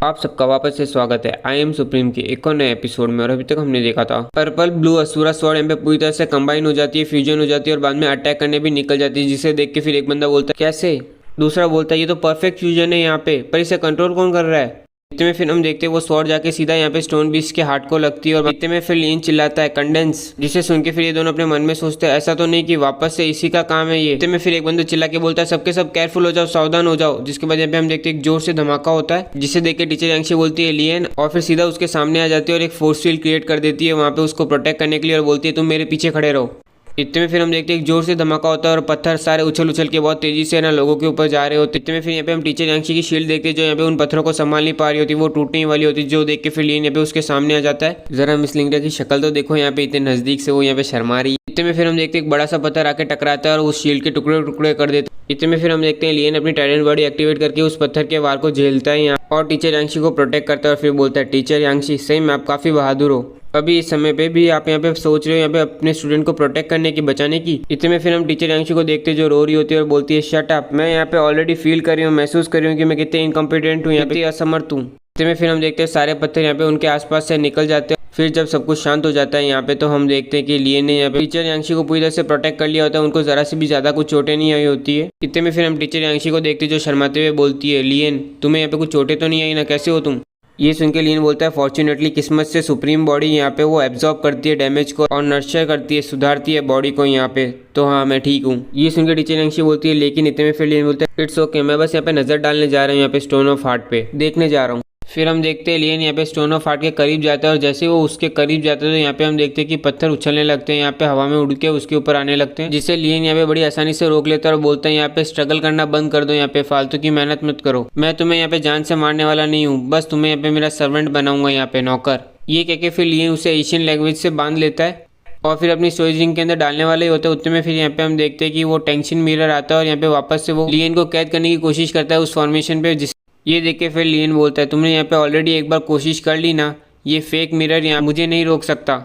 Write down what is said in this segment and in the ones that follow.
आप सबका वापस से स्वागत है आई एम सुप्रीम के एक और नए एपिसोड में। और अभी तक हमने देखा था पर्पल ब्लू असुरा स्वॉर्ड यहाँ पे पूरी तरह से कंबाइन हो जाती है, फ्यूजन हो जाती है और बाद में अटैक करने भी निकल जाती है, जिसे देख के फिर एक बंदा बोलता है कैसे, दूसरा बोलता है ये तो परफेक्ट फ्यूजन है यहाँ पे, पर इसे कंट्रोल कौन कर रहा है। इतने में फिर हम देखते हैं वो स्वॉर्ड जाके सीधा यहाँ पे स्टोन बीस्ट के हार्ट को लगती है और इतने में फिर लीन चिल्लाता है कंडेंस, जिसे सुन के फिर ये दोनों अपने मन में सोचते हैं ऐसा तो नहीं कि वापस से इसी का काम है ये। इतने में फिर एक बंदा चिल्ला के बोलता है सबके सब केयरफुल हो जाओ, सावधान हो जाओ। जिसके बाद यहाँ पे हम देखते हैं एक जोर से धमाका होता है, जिसे देख के टीचर यांगशी बोलती है लियन, और फिर सीधा उसके सामने आ जाती है और एक फोर्स फील्ड क्रिएट कर देती है वहाँ पे उसको प्रोटेक्ट करने के लिए और बोलती है तुम मेरे पीछे खड़े रहो। इतने में फिर हम देखते हैं एक जोर से धमाका होता है और पत्थर सारे उछल उछल के बहुत तेजी से ना लोगों के ऊपर जा रहे होते। इतने में फिर यहाँ पे हम टीचर यांगशी की शील्ड देखते हैं जो यहाँ पे उन पत्थरों को संभाल नहीं पा रही होती, वो टूटने वाली होती, जो देख के फिर लियन यहाँ पे उसके सामने आ जाता है। जरा मिस लिंगडा की शक्ल तो देखो यहाँ पे, इतने नजदीक से वो यहाँ पे शर्मा रही है। इतने में फिर हम देखते हैं एक बड़ा सा पत्थर आके टकराता है और उस शील्ड के टुकड़े टुकड़े कर देता है। इतने में फिर हम देखते हैं लियन अपनी टाइटेनियम बॉडी एक्टिवेट करके उस पत्थर के वार को झेलता है यहाँ और टीचर यांगशी को प्रोटेक्ट करता है और फिर बोलता है टीचर यांगशी सही में आप काफी बहादुर हो, अभी इस समय पे भी आप यहाँ पे सोच रहे हो यहाँ पे अपने स्टूडेंट को प्रोटेक्ट करने की, बचाने की। इतने में फिर हम टीचर यांगशी को देखते हैं जो रो रही होती है और बोलती है शट अप, मैं यहाँ पे ऑलरेडी फील कर रही हूँ, महसूस कर रही हूँ कि मैं कितने इनकम्पिटेंट हूँ, यहाँ पे असमर्थ हूँ। इतने में फिर हम देखते हैं सारे पत्थर यहाँ पे उनके आसपास से निकल जाते हैं। फिर जब सब कुछ शांत हो जाता है यहाँ पे तो हम देखते हैं कि लियन ने यहाँ पे टीचर यांगशी को पूरी तरह से प्रोटेक्ट कर लिया होता है, उनको जरा से भी ज्यादा कुछ चोटें नहीं आई होती है। इतने में फिर हम टीचर यांगशी को देखते हैं जो शर्माते हुए बोलती है लियन तुम्हें यहाँ पे कुछ चोटें तो नहीं आई ना, कैसे हो तुम। ये सुन के लियन बोलता है फॉर्चुनेटली किस्मत से सुप्रीम बॉडी यहाँ पे वो एब्जॉर्ब करती है डैमेज को और नर्चर करती है, सुधारती है बॉडी को यहाँ पे, तो हाँ मैं ठीक हूँ। ये सुन के टीचर यांगशी बोलती है लेकिन इतने में फिर लियन बोलता है इट्स ओके, मैं बस यहाँ पे नजर डालने जा रहा हूँ, यहाँ पे स्टोन ऑफ हार्ट पे देखने जा रहा हूँ। फिर हम देखते हैं लियन यहाँ पे स्टोन ऑफ हार्ट के करीब जाता है और जैसे वो उसके करीब जाता है तो यहाँ पे हम देखते हैं कि पत्थर उछलने लगते हैं, यहाँ पे हवा में उड़ के उसके ऊपर आने लगते हैं, जिसे लियन यहाँ पे बड़ी आसानी से रोक लेता है और बोलता है यहाँ पे स्ट्रगल करना बंद कर दो, यहाँ पे फालतू की मेहनत मत करो, मैं तुम्हें यहाँ पे जान से मारने वाला नहीं हूँ, बस तुम्हें यहाँ पे मेरा सर्वेंट बनाऊंगा, यहाँ पे नौकर। ये कह के फिर लियन उसे एशियन लैंग्वेज से बांध लेता है और फिर अपनी स्टोरेज रिंग के अंदर डालने वाले ही होते हैं। उतने में फिर यहाँ पे हम देखते हैं कि वो टेंशन मिरर आता है और यहाँ पे वापस से वो लियन को कैद करने की कोशिश करता है उस फॉर्मेशन पे। ये देख के फिर लियन बोलता है तुमने यहाँ पे ऑलरेडी एक बार कोशिश कर ली ना, ये फेक मिरर यहाँ मुझे नहीं रोक सकता।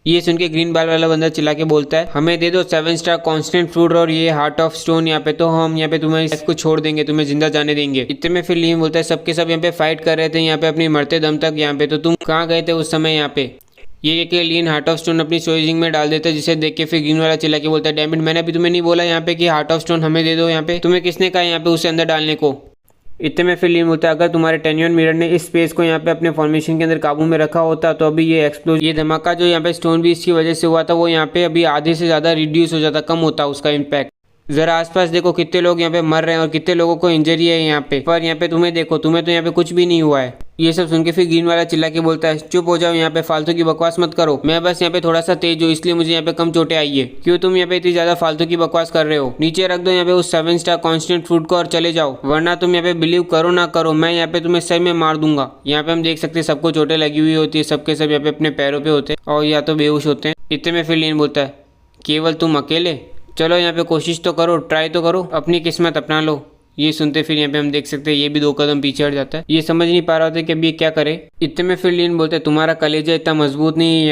ये सुन के ग्रीन बाल वाला बंदा चिल्ला के बोलता है हमें दे दो 7 स्टार कांस्टेंट फ्रूट और ये हार्ट ऑफ स्टोन यहाँ पे, तो हम यहाँ पे तुम्हारी लाइफ को छोड़ देंगे, तुम्हें जिंदा जाने देंगे। इतने में फिर लियन बोलता है सबके सब यहाँ पे फाइट कर रहे थे यहाँ पे अपनी मरते दम तक यहाँ पे, तो तुम कहाँ गए थे उस समय यहाँ पे। ये कि लियन हार्ट ऑफ स्टोन अपनी स्टोरेजिंग में डाल देता है, जिसे देख के फिर ग्रीन वाला चिल्ला के बोलता है डैम इट, मैंने अभी तुम्हें नहीं बोला यहाँ पे कि हार्ट ऑफ स्टोन हमें दे दो, यहाँ पे तुम्हें किसने कहा यहाँ पे उसे अंदर डालने को। इतने में फिर लियन बोलता है अगर तुम्हारे टेन्योन मिरर ने इस स्पेस को यहाँ पे अपने फॉर्मेशन के अंदर काबू में रखा होता तो अभी ये एक्सप्लोजन, ये धमाका जो यहाँ पे स्टोन बीस्ट की वजह से हुआ था वो यहाँ पे अभी आधे से ज़्यादा रिड्यूस हो जाता, कम होता उसका इम्पैक्ट। जरा आसपास देखो कितने लोग यहाँ पे मर रहे हैं और कितने लोगों को इंजरी है यहाँ पे, पर यहाँ पे तुम्हें देखो तुम्हें तो यहाँ पे कुछ भी नहीं हुआ है। ये सब सुन के फिर ग्रीन वाला चिल्ला के बोलता है चुप हो जाओ, यहाँ पे फालतू की बकवास मत करो, मैं बस यहाँ पे थोड़ा सा तेज हूँ इसलिए मुझे यहाँ पे कम चोटें आई है, क्यों तुम यहाँ पे इतनी ज्यादा फालतू की बकवास कर रहे हो। नीचे रख दो यहाँ पे उस 7 स्टार कांस्टेंट फ्रूट को और चले जाओ, वरना तुम यहाँ पे बिलीव करो ना करो मैं यहाँ पे तुम्हें सही में मार दूंगा। यहाँ पे हम देख सकते हैं सबको चोटें लगी हुई होती है, सबके सब यहाँ पे अपने पैरों पे होते हैं और या तो बेहोश होते हैं। इतने में फिर लियन बोलता है केवल तुम अकेले, चलो यहाँ पे कोशिश तो करो, ट्राई तो करो, अपनी किस्मत अपना लो। ये सुनते फिर यहाँ पे हम देख सकते हैं ये भी 2 कदम पीछे हट जाता है, ये समझ नहीं पा रहा था कि अभी ये क्या करे। इतने में फिर लियन बोलते तुम्हारा कलेजा इतना मजबूत नहीं है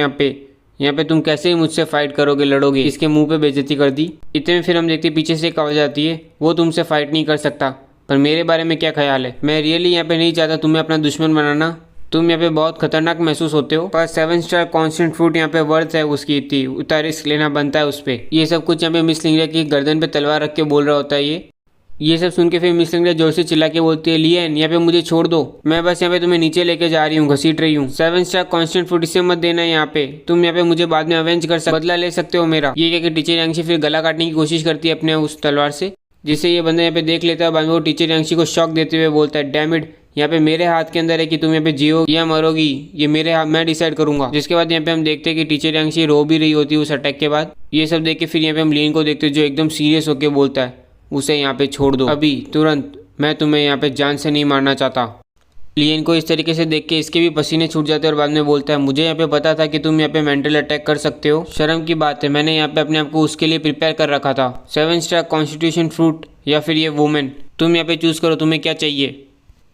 यहाँ पे तुम कैसे ही मुझसे फाइट करोगे, लड़ोगे। इसके मुंह पे बेइज्जती कर दी। इतने में फिर हम देखते पीछे से एक आवाज आती है वो तुमसे फाइट नहीं कर सकता, पर मेरे बारे में क्या ख्याल है, मैं रियली यहाँ पे नहीं चाहता तुम्हें अपना दुश्मन बनाना, तुम यहाँ पे बहुत खतरनाक महसूस होते हो, पर 7 स्टार कांस्टेंट फ्रूट यहाँ पे वर्थ है उसकी, इतनी उतना रिस्क लेना बनता है उस पर। ये सब कुछ यहाँ पे मिस लिंगडा की गर्दन पे तलवार रख के बोल रहा होता है। ये सब सुन के फिर मिस लिंगडा जोर से चिल्ला के बोलती है लियन यहाँ पे मुझे छोड़ दो, मैं बस यहाँ पे तुम्हें नीचे लेके जा रही हूँ, घसीट रही हूँ, 7 स्टार कांस्टेंट फ्रूट इसे मत देना यहाँ पे, तुम यहाँ पे मुझे बाद में अवेंज कर सकते, बदला ले सकते हो मेरा। ये क्या कि टीचर यांगशी फिर गला काटने की कोशिश करती है अपने उस तलवार से, जिसे ये बंदा यहाँ पे देख लेता है। बाद में वो टीचर यांगशी को शॉक देते हुए बोलता है डैम इट, यहाँ पे मेरे हाथ के अंदर है कि तुम यहाँ पे जियो या मरोगी, ये मेरे हाथ, मैं डिसाइड करूंगा। जिसके बाद यहाँ पे हम देखते हैं कि टीचर यांगशी रो भी रही होती है उस अटैक के बाद। ये सब देख के फिर यहाँ पे हम लियन को देखते हैं जो एकदम सीरियस होकर बोलता है उसे यहाँ पे छोड़ दो अभी तुरंत, मैं तुम्हें यहाँ पे जान से नहीं मारना चाहता। लियन को इस तरीके से देख के इसके भी पसीने छूट जाते हैं और बाद में बोलता है मुझे यहाँ पे पता था कि तुम यहाँ पे मेंटल अटैक कर सकते हो, शर्म की बात है, मैंने यहाँ पे अपने आप को उसके लिए प्रिपेयर कर रखा था। 7 स्टार कॉन्स्टिट्यूशन फ्रूट या फिर ये वुमेन, तुम यहाँ पे चूज करो तुम्हें क्या चाहिए।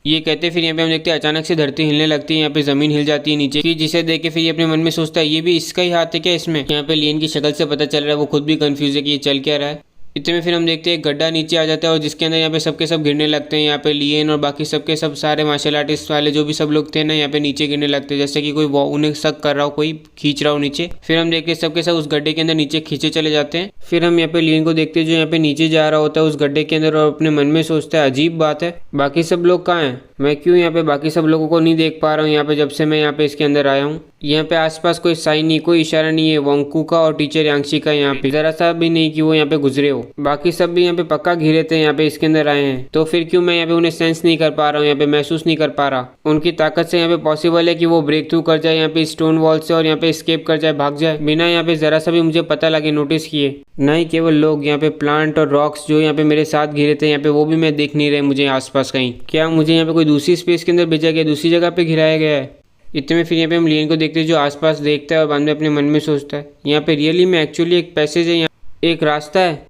ये कहते फिर यहाँ पे हम देखते हैं अचानक से धरती हिलने लगती है, यहाँ पे जमीन हिल जाती है नीचे की, जिसे देख के फिर ये अपने मन में सोचता है ये भी इसका ही हाथ है क्या इसमें। यहाँ पे लियन की शक्ल से पता चल रहा है वो खुद भी कंफ्यूज है कि ये चल क्या रहा है। इतने में फिर हम देखते हैं एक गड्ढा नीचे आ जाता है और जिसके अंदर यहाँ पे सबके सब गिरने लगते हैं। यहाँ पे लियन और बाकी सबके सब सारे मार्शल आर्टिस्ट वाले जो भी सब लोग थे ना यहाँ पे नीचे गिरने लगते हैं, जैसे कि कोई उन्हें शक कर रहा हो, कोई खींच रहा हो नीचे। फिर हम देखते हैं सबके सब उस गड्ढे के अंदर नीचे खींचे चले जाते हैं। फिर हम यहाँ पे लियन को देखते हैं जो यहाँ पे नीचे जा रहा होता है उस गड्ढे के अंदर और अपने मन में सोचता है अजीब बात है, बाकी सब लोग कहाँ हैं, मैं क्यों यहाँ पे बाकी सब लोगों को नहीं देख पा रहा हूँ यहाँ पे जब से मैं यहाँ पे इसके अंदर आया हूँ। यहाँ पे आसपास कोई साइन नहीं, कोई इशारा नहीं है वोंकू का और टीचर यांगशी का यहाँ पे, जरा सा भी नहीं कि वो यहाँ पे गुजरे हो। बाकी सब भी यहाँ पे पक्का घिरे थे यहाँ पे इसके अंदर आए हैं, तो फिर क्यों मैं यहाँ पे उन्हें सेंस नहीं कर पा रहा हूँ, यहाँ पे महसूस नहीं कर पा रहा। उनकी ताकत से यहाँ पे पॉसिबल है कि वो ब्रेक थ्रू कर जाए यहाँ पे स्टोन वॉल से और यहाँ पे स्केप कर जाए, भाग जाए बिना यहाँ पे जरा सा भी मुझे पता लगे, नोटिस किए। नहीं केवल लोग, यहाँ पे प्लांट और रॉक्स जो यहाँ पे मेरे साथ घिरे थे यहाँ पे वो भी मैं देख नहीं रहे मुझे आसपास कहीं। क्या मुझे यहाँ पे कोई दूसरी स्पेस के अंदर भेजा गया, दूसरी जगह पे घिराया गया है। इतने में फिर यहाँ पे हम लियन को देखते हैं जो आसपास देखता है और बाद में अपने मन में सोचता है यहाँ पे रियली में एक्चुअली एक पैसेज है, यहाँ एक रास्ता है।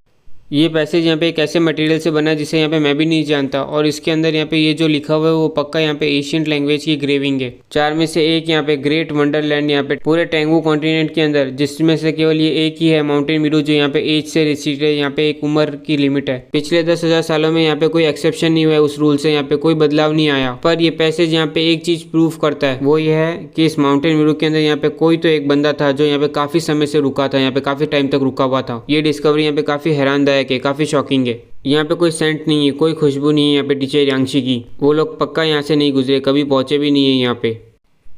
ये पैसेज यहाँ पे एक ऐसे मटेरियल से बना है जिसे यहाँ पे मैं भी नहीं जानता, और इसके अंदर यहाँ पे ये जो लिखा हुआ है वो पक्का यहाँ पे एशियंट लैंग्वेज की ग्रेविंग है। 4 में से एक यहाँ पे ग्रेट वंडरलैंड यहाँ पे पूरे टेंगू कॉन्टिनेंट के अंदर, जिसमें से केवल ये एक ही है माउंटेन मीरू जो यहाँ पे एज से रिस्ट्रिक्ट है, यहाँ पे एक उम्र की लिमिट है। पिछले 10,000 सालों में यहाँ पे कोई एक्सेप्शन नहीं हुआ है उस रूल से, यहाँ पे कोई बदलाव नहीं आया। पर ये पैसेज यहाँ पे एक चीज प्रूव करता है, वो ये है कि इस माउंटेन मीरू के अंदर यहाँ पे कोई तो एक बंदा था जो यहाँ पे काफी समय से रुका था, यहाँ पे काफी टाइम तक रुका हुआ था। ये डिस्कवरी यहाँ पे काफी हैरानदायक है, काफी शॉकिंग है। यहाँ पे कोई सेंट नहीं है, कोई खुशबू नहीं है यहाँ पे टीचर यांगशी की, वो लोग पक्का यहाँ से नहीं गुजरे, कभी पहुंचे भी नहीं है यहाँ पे।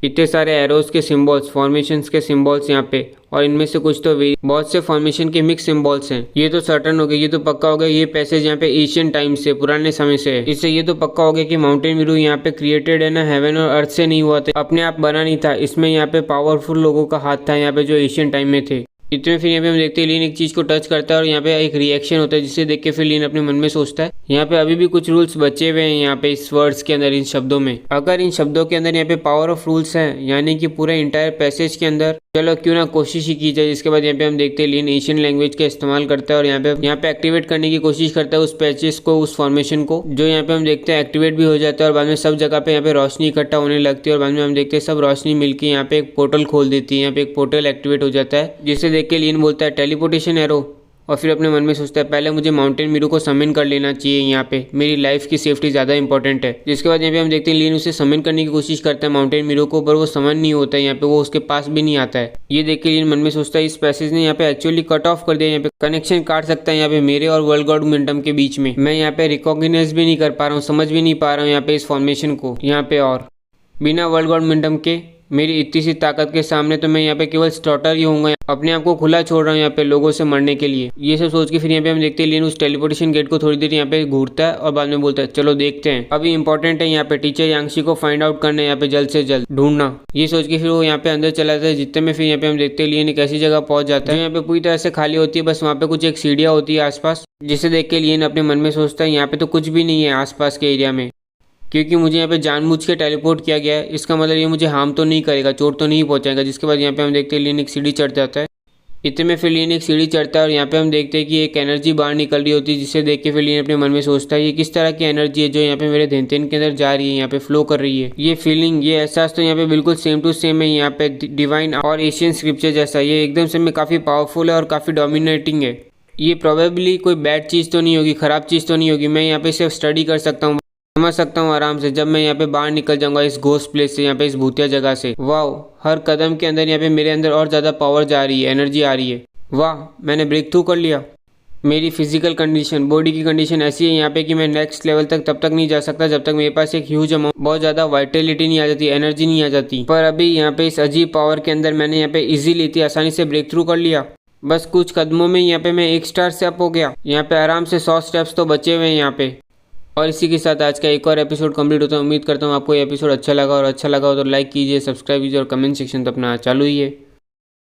इतने सारे एरोज के सिंबल्स, फॉर्मेशंस के सिंबल्स यहाँ पे, और इनमें से कुछ तो बहुत से फॉर्मेशन के मिक्स सिंबल्स हैं। ये तो सर्टन हो गया, ये तो पक्का हो गया ये पैसेज यहाँ पे एशियन टाइम से, पुराने समय से है। इससे ये तो पक्का हो गया कि माउंटेन मीरू यहाँ पे क्रिएटेड है ना हेवन और अर्थ से नहीं हुआ था, अपने आप बना नहीं था, इसमें यहाँ पे पावरफुल लोगों का हाथ था यहाँ पे जो एशियन टाइम में थे। इतने फिर यहाँ पे हम देखते हैं लिन एक चीज को टच करता है और यहाँ पे एक रिएक्शन होता है जिसे देख के फिर लिन अपने मन में सोचता है यहाँ पे अभी भी कुछ रूल्स बचे हुए हैं यहाँ पे इस वर्ड्स के अंदर, इन शब्दों में। अगर इन शब्दों के अंदर यहाँ पे पावर ऑफ रूल्स हैं, यानी कि पूरे इंटायर पैसेज के अंदर, चलो क्यों ना कोशिश ही की जाए। जिसके बाद यहाँ पे हम देखते हैं लिन एशियन लैंग्वेज का इस्तेमाल करता है और यहाँ पे एक्टिवेट करने की कोशिश करता है उस पैचेस को, उस फॉर्मेशन को, जो यहाँ पे हम देखते हैं एक्टिवेट भी हो जाता है और बाद में सब जगह पे यहाँ पे रोशनी इकट्ठा होने लगती है और बाद में हम देखते हैं सब रोशनी मिलकर यहाँ पे एक पोर्टल खोल देती है। यहाँ पे एक पोर्टल एक्टिवेट हो जाता है जिसे देख के लिन बोलता है टेलीपोर्टेशन एरो, और फिर अपने मन में सोचता है पहले मुझे माउंटेन मीरू को समन कर लेना चाहिए, यहाँ पे मेरी लाइफ की सेफ्टी ज़्यादा इंपॉर्टेंट है। जिसके बाद यहाँ पे हम देखते हैं लिन उसे समन करने की कोशिश करता है माउंटेन मीरू को, पर वो समन नहीं होता है यहाँ पे, वो उसके पास भी नहीं आता है। ये देख के लिन मन में सोचता है इस पैसेज ने यहाँ पे एक्चुअली कट ऑफ कर दिया, यहाँ पे कनेक्शन काट सकता है यहाँ पे मेरे और वर्ल्ड गॉड मोमेंटम के बीच में। मैं यहाँ पे रिकॉग्नाइज भी नहीं कर पा रहा हूँ, समझ भी नहीं पा रहा हूँ यहाँ पे इस फॉर्मेशन को यहाँ पे, और बिना वर्ल्ड गॉड मोमेंटम के मेरी इतनी सी ताकत के सामने तो मैं यहाँ पे केवल स्लॉटर ही होऊंगा, अपने आप को खुला छोड़ रहा हूँ यहाँ पे लोगों से मरने के लिए। ये सब सोच के फिर यहाँ पे हम देखते हैं लिन उस टेलीपोर्टेशन गेट को थोड़ी देर यहाँ पे घूरता है और बाद में बोलता है चलो देखते हैं, अभी इंपॉर्टेंट है यहाँ पे टीचर यांगशी को फाइंड आउट करना है, यहाँ पे जल्द से जल्द ढूंढना। ये सोच के फिर वो यहाँ पे अंदर चला जाता है। जितने में फिर यहाँ पे हम देखते हैं लिन एक ऐसी जगह पहुंच जाता है यहाँ पे पूरी तरह से खाली होती है, बस वहाँ पे कुछ एक सीढ़ियाँ होती है आसपास, जिसे देख के लिन अपने मन में सोचता है यहाँ पे तो कुछ भी नहीं है आसपास के एरिया में, क्योंकि मुझे यहाँ पे जानबूझ के टेलीपोर्ट किया गया है, इसका मतलब ये मुझे हार्म तो नहीं करेगा, चोट तो नहीं पहुंचाएगा। जिसके बाद यहाँ पे हम देखते हैं लिन एक सीढ़ी चढ़ जाता है। इतने में फिर लिन एक सीढ़ी चढ़ता है और यहाँ पे हम देखते हैं कि एक एनर्जी बाहर निकल रही होती है, जिसे देख के फिर लिन अपने मन में सोचता है ये किस तरह की एनर्जी है जो यहाँ पे मेरे धेन के अंदर जा रही है, यहाँ पे फ्लो कर रही है। ये फीलिंग, ये एहसास तो यहाँ पे बिल्कुल सेम टू सेम है यहाँ पे डिवाइन और एशियन स्क्रिप्चर जैसा। ये एकदम से में काफ़ी पावरफुल है और काफ़ी डोमिनेटिंग है। ये प्रोबेबली कोई बैड चीज़ तो नहीं होगी, ख़राब चीज़ तो नहीं होगी। मैं यहाँ पे सिर्फ स्टडी कर सकता हूँ, समझ सकता हूँ आराम से जब मैं यहाँ पे बाहर निकल जाऊंगा इस घोस्ट प्लेस से, यहाँ पे इस भूतिया जगह से। वाह, हर कदम के अंदर यहाँ पे मेरे अंदर और ज़्यादा पावर जा रही है, एनर्जी आ रही है। वाह, मैंने ब्रेक थ्रू कर लिया। मेरी फिजिकल कंडीशन, बॉडी की कंडीशन ऐसी है यहाँ पे कि मैं नेक्स्ट लेवल तक तब तक नहीं जा सकता जब तक मेरे पास एक ह्यूज अमाउंट, बहुत ज़्यादा वाइटलिटी नहीं आ जाती, एनर्जी नहीं आ जाती। पर अभी यहाँ पे इस अजीब पावर के अंदर मैंने यहाँ पे इजीली इतनी आसानी से ब्रेक थ्रू कर लिया। बस कुछ कदमों में यहाँ पे मैं 1 स्टार से अप हो गया। यहाँ पे आराम से 100 स्टेप्स तो बचे हुए हैं यहाँ पे। और इसी के साथ आज का एक और एपिसोड कंप्लीट होता है। उम्मीद करता हूँ आपको ये एपिसोड अच्छा लगा, और अच्छा लगा हो तो लाइक कीजिए, सब्सक्राइब कीजिए और कमेंट सेक्शन तो अपना चालू ही है।